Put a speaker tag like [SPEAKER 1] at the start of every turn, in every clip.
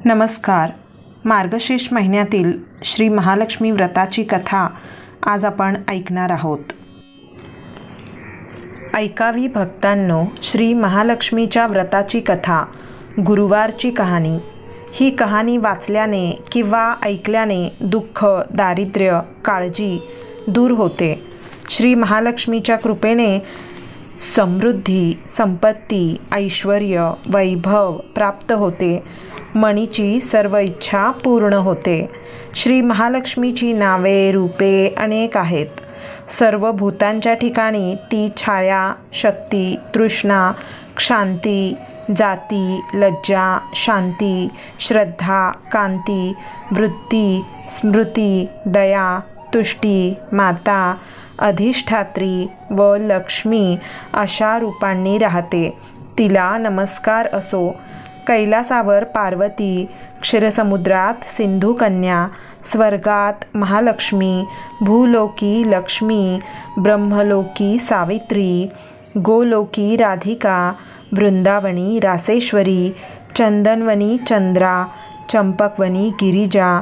[SPEAKER 1] नमस्कार. मार्गशीर्ष महिन्यातील श्री महालक्ष्मी व्रताची कथा आज आपण ऐकणार आहोत. ऐकावी भक्तांनो. श्री महालक्ष्मीच्या व्रताची कथा, गुरुवारची कहाणी. ही कहाणी वाचल्याने किंवा ऐकल्याने दुःख, दारिद्र्य, काळजी दूर होते. श्री महालक्ष्मीच्या कृपेने समृद्धी, संपत्ती, ऐश्वर्य, वैभव प्राप्त होते. मनीची सर्व इच्छा पूर्ण होते. श्री महालक्ष्मीची नावे, रूपे अनेक आहेत. सर्व भूतांच्या ठिकाणी ती छाया, शक्ती, तृष्णा, क्षांती, जाती, लज्जा, शांती, श्रद्धा, कांती, वृत्ती, स्मृती, दया, तुष्टी, माता, अधिष्ठात्री व लक्ष्मी अशा रूपांनी राहते. तिला नमस्कार असो. कैलासावर पार्वती, क्षीरसमुद्रात सिंधुकन्या, स्वर्गात महालक्ष्मी, भूलोकी लक्ष्मी, ब्रह्मलोकी सावित्री, गोलोकी राधिका, वृंदावनी रासेश्वरी, चंदनवनी चंद्रा, चंपकवनी गिरिजा,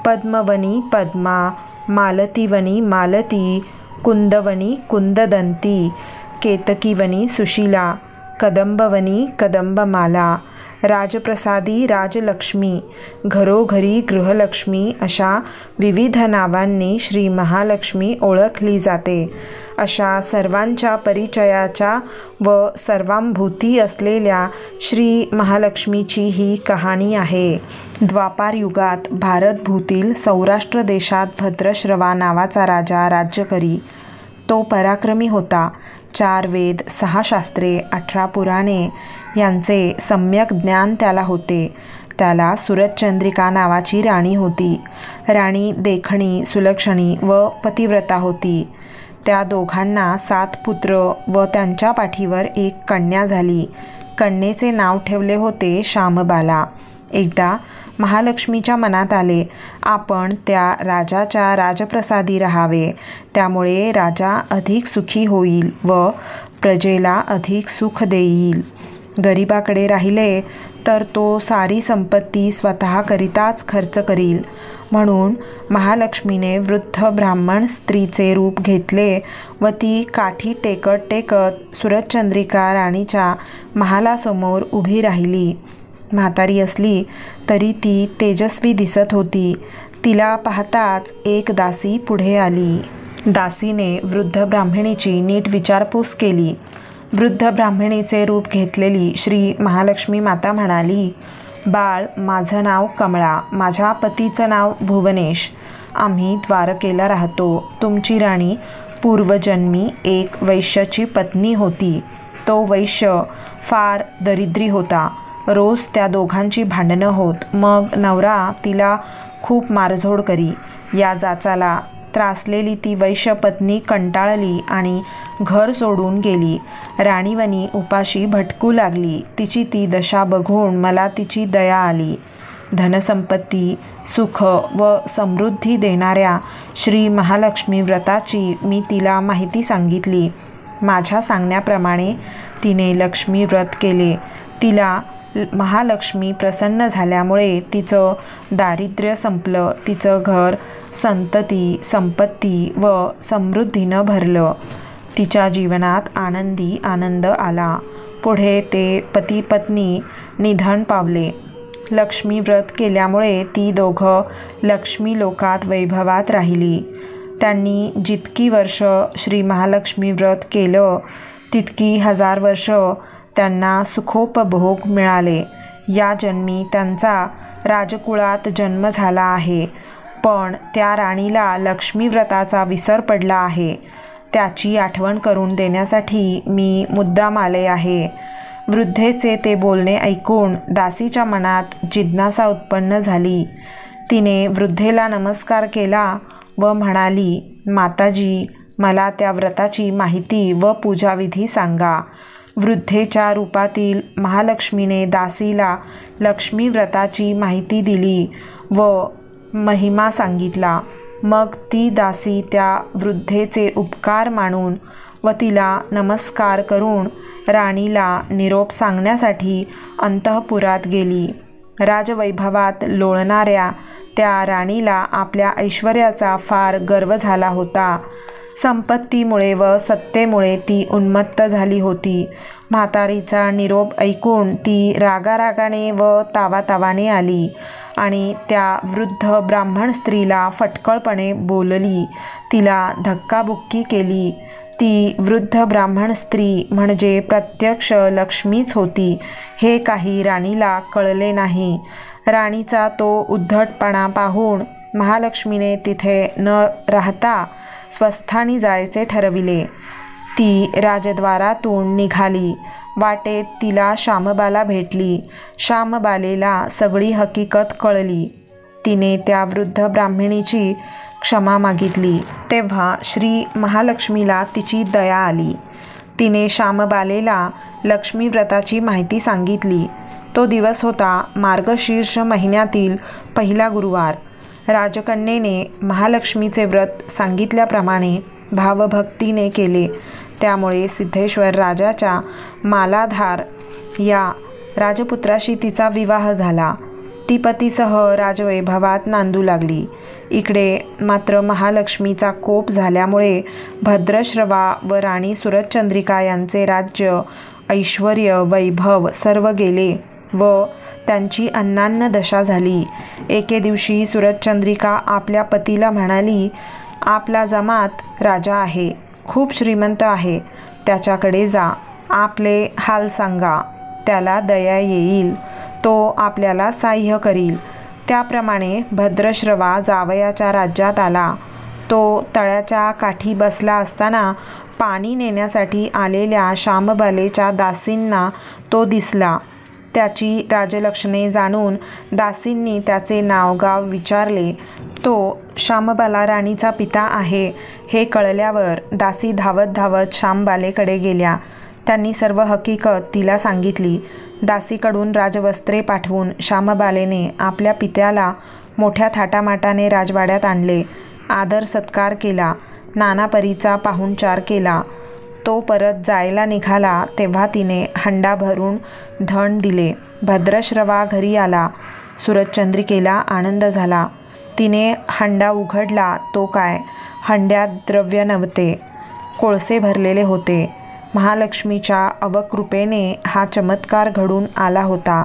[SPEAKER 1] पद्मवनी पद्मा, मालतीवनी मालती, कुंदवनी कुंददंती, केतकीवनी सुशीला, कदंबवनी कदंबमाला, राजप्रसादी राजलक्ष्मी, घरोघरी गृहलक्ष्मी अशा विविध नावांनी श्री महालक्ष्मी ओळखली जाते. अशा सर्वांच्या परिचयाच्या व सर्वांभूती असलेल्या श्री महालक्ष्मीची ही कहाणी आहे. द्वापार युगात भारतभूतील सौराष्ट्र देशात भद्रश्रवा नावाचा राजा राज्य करी. तो पराक्रमी होता. 4 वेद, 6 शास्त्रे, 18 पुराणे यांचे सम्यक ज्ञान त्याला होते. त्याला सुरतचंद्रिका नावाची राणी होती. राणी देखणी, सुलक्षणी व पतिव्रता होती. त्या दोघांना 7 पुत्र व त्यांच्या पाठीवर एक कन्या झाली. कन्येचे नाव ठेवले होते शामबाला. एकदा महालक्ष्मीच्या मनात आले, आपण त्या राजाच्या राजप्रसादी राहावे. त्यामुळे राजा अधिक सुखी होईल व प्रजेला अधिक सुख देईल. गरिबाकडे राहिले तर तो सारी संपत्ती स्वतःकरिताच खर्च करील. म्हणून महालक्ष्मीने वृद्ध ब्राह्मण स्त्रीचे रूप घेतले व ती काठी टेकत टेकत सुरतचंद्रिका राणीच्या महालासमोर उभी राहिली. म्हातारी असली तरी ती तेजस्वी दिसत होती. तिला पाहताच एक दासी पुढे आली. दासीने वृद्ध ब्राह्मणीची नीट विचारपूस केली. वृद्ध ब्राह्मणीचे रूप घेतलेली श्री महालक्ष्मी माता म्हणाली, बाळ, माझं नाव कमळा, माझ्या पतीचं नाव भुवनेश. आम्ही द्वारकेला राहतो. तुमची राणी पूर्वजन्मी एक वैश्याची पत्नी होती. तो वैश्य फार दरिद्री होता. रोज त्या दोघांची भांडणं होत. मग नवरा तिला खूप मारझोड करी. या जाचाला त्रासलेली ती वैश्य पत्नी कंटाळली आणि घर सोडून गेली. राणीवनी उपाशी भटकू लागली. तिची ती दशा बघून मला तिची दया आली. धनसंपत्ती, सुख व समृद्धी देणाऱ्या श्री महालक्ष्मी व्रताची मी तिला माहिती सांगितली. माझ्या सांगण्याप्रमाणे तिने लक्ष्मी व्रत केले. तिला महालक्ष्मी प्रसन्न झाल्यामुळे तिचं दारिद्र्य संपलं. तिचं घर संतती, संपत्ती व समृद्धीनं भरलं. तिच्या जीवनात आनंदी आनंद आला. पुढे ते पती पत्नी निधन पावले. लक्ष्मी व्रत केल्यामुळे ती दोघं लक्ष्मी लोकात वैभवात राहिली. त्यांनी जितकी वर्ष श्री महालक्ष्मी व्रत केलं तितकी 1000 वर्ष त्यांना सुखोपभोग मिळाले. या जन्मी त्यांचा राजकुळात जन्म झाला आहे. पण त्या राणीला लक्ष्मी व्रताचा विसर पडला आहे. त्याची आठवण करून देण्यासाठी मी मुद्दाम आले आहे. वृद्धेचे ते बोलणे ऐकून दासीच्या मनात जिज्ञासा उत्पन्न झाली. तिने वृद्धेला नमस्कार केला व म्हणाली, माताजी, मला त्या व्रताची माहिती व पूजाविधी सांगा. वृद्धेच्या रूपातील महालक्ष्मीने दासीला लक्ष्मी व्रताची माहिती दिली व महिमा सांगितला. मग ती दासी त्या वृद्धेचे उपकार मानून व तिला नमस्कार करून राणीला निरोप सांगण्यासाठी अंतःपुरात गेली. राजवैभवात लोळणाऱ्या त्या राणीला आपल्या ऐश्वर्याचा फार गर्व झाला होता. संपत्तीमुळे व सत्तेमुळे ती उन्मत्त झाली होती. म्हातारीचा निरोप ऐकून ती रागारागाने व तावातावाने आली आणि त्या वृद्ध ब्राह्मण स्त्रीला फटकळपणे बोलली. तिला धक्काबुक्की केली. ती वृद्ध ब्राह्मण स्त्री म्हणजे प्रत्यक्ष लक्ष्मीच होती हे काही राणीला कळले नाही. राणीचा तो उद्धटपणा पाहून महालक्ष्मीने तिथे न राहता स्वस्थानी जायचे ठरविले. ती राजद्वारातून निघाली. वाटेत तिला श्यामबाला भेटली. श्यामबालेला सगळी हकीकत कळली. तिने त्या वृद्ध ब्राह्मणीची क्षमा मागितली. तेव्हा श्री महालक्ष्मीला तिची दया आली. तिने श्यामबालेला लक्ष्मी व्रताची माहिती सांगितली. तो दिवस होता मार्गशीर्ष महिन्यातील पहिला गुरुवार. राजकन्येने महालक्ष्मीचे व्रत सांगितल्याप्रमाणे भावभक्तीने केले. त्यामुळे सिद्धेश्वर राजाच्या मालाधार या राजपुत्राशी तिचा विवाह झाला. ती पतीसह राजवैभवात नांदू लागली. इकडे मात्र महालक्ष्मीचा कोप झाल्यामुळे भद्रश्रवा व राणी सुरचंद्रिका यांचे राज्य, ऐश्वर्य, वैभव सर्व गेले व त्यांची अन्नान्न दशा झाली. एके दिवशी सुरचंद्रिका आपल्या पतीला म्हणाली, आपला जमात राजा आहे, खूप श्रीमंत आहे, त्याच्याकडे जा, आपले हाल सांगा, त्याला दया येईल, तो आपल्याला साह्य करील. त्याप्रमाणे भद्रश्रवा जावयाच्या राज्यात आला. तो तळ्याच्या काठी बसला असताना पाणी नेण्यासाठी आलेल्या श्यामबालेच्या दासींना तो दिसला. त्याची राजलक्षणे जाणून दासींनी त्याचे नावगाव विचारले. तो श्यामबाला राणीचा पिता आहे हे कळल्यावर दासी धावत धावत श्यामबालेकडे गेल्या. त्यांनी सर्व हकीकत तिला सांगितली. दासीकडून राजवस्त्रे पाठवून श्यामबालेने आपल्या पित्याला मोठ्या थाटामाटाने राजवाड्यात आणले. आदर सत्कार केला. नाना परीचा पाहुणचार केला. तो परत जायला निघाला तेव्हा तिने हंडा भरून धन दिले. भद्रश्रवा घरी आला. सुरचंद्रिकेला आनंद झाला. तिने हंडा उघडला. तो काय, हंड्यात द्रव्य नव्हते, कोळसे भरलेले होते. महालक्ष्मीच्या अवकृपेने हा चमत्कार घडून आला होता.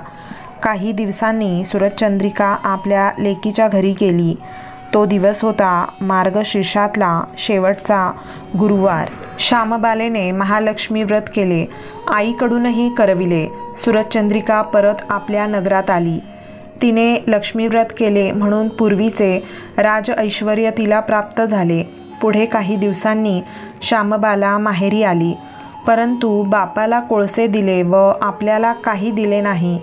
[SPEAKER 1] काही दिवसांनी सुरचंद्रिका आपल्या लेकीच्या घरी गेली. तो दिवस होता मार्गशीर्षातला शेवटचा गुरुवार. श्यामबालेने महालक्ष्मी व्रत केले. आईकडूनही करविले. सुरचंद्रिका परत आपल्या नगरात आली. तिने लक्ष्मीव्रत केले म्हणून पूर्वीचे राज ऐश्वर्य तिला प्राप्त झाले. पुढे काही दिवसांनी श्यामबाला माहेरी आली. परंतु बापाला कोळसे दिले व आपल्याला काही दिले नाही.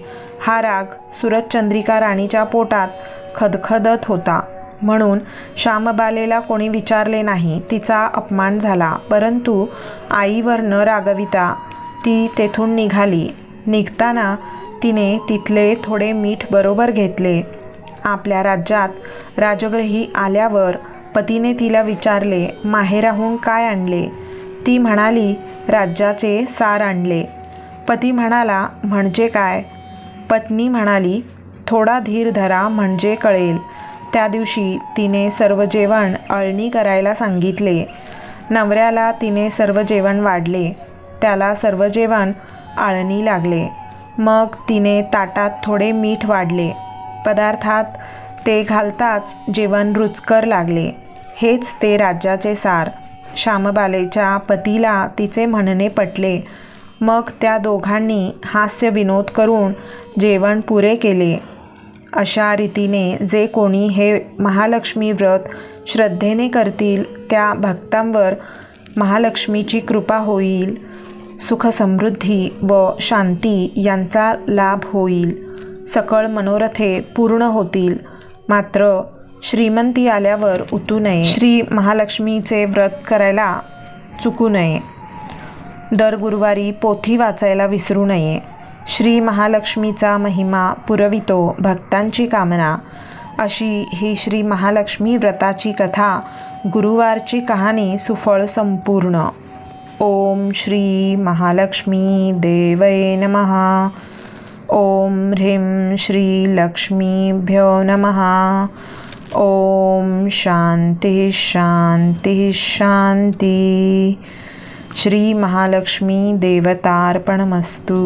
[SPEAKER 1] हा राग सुरचंद्रिका राणीच्या पोटात खदखदत होता. म्हणून श्यामबालेला कोणी विचारले नाही. तिचा अपमान झाला. परंतु आईवर न रागविता ती तेथून निघाली. निघताना तिने तिथले थोडे मीठ बरोबर घेतले. आपल्या राज्यात राजगृही आल्यावर पतीने तिला विचारले, माहेराहून काय आणले? ती म्हणाली, राज्याचे सार आणले. पती म्हणाला, म्हणजे काय? पत्नी म्हणाली, थोडा धीर धरा म्हणजे कळेल. त्या दिवशी तिने सर्व जेवण अळणी करायला सांगितले. नवऱ्याला तिने सर्व जेवण वाढले. त्याला सर्व जेवण आळणी लागले. मग तिने ताटात थोडे मीठ वाढले. पदार्थात ते घालताच जेवण रुचकर लागले. हेच ते राज्याचे सार. श्यामबालेच्या पतीला तिचे म्हणणे पटले. मग त्या दोघांनी हास्य विनोद करून जेवण पुरे केले. अशा रीतीने जे कोणी हे महालक्ष्मी व्रत श्रद्धेने करतील त्या भक्तांवर महालक्ष्मीची कृपा होईल. सुख समृद्धी व शांती यांचा लाभ होईल. सकळ मनोरथे पूर्ण होतील. मात्र श्रीमंती आल्यावर उतू नये. श्री महालक्ष्मीचे व्रत करायला चुकू नये. दर गुरुवारी पोथी वाचायला विसरू नये. श्री महालक्ष्मीचा महिमा पुरवितो भक्तांची कामना. अशी ही श्री महालक्ष्मी व्रताची कथा, गुरुवारची कहाणी सुफळ संपूर्ण. ओम श्री महालक्ष्मी देवये नमः. ओम ह्रीं श्री लक्ष्मीभ्यो नमः। ओम शांती शांती शांती। श्री महालक्ष्मी देवतार्पणमस्तु।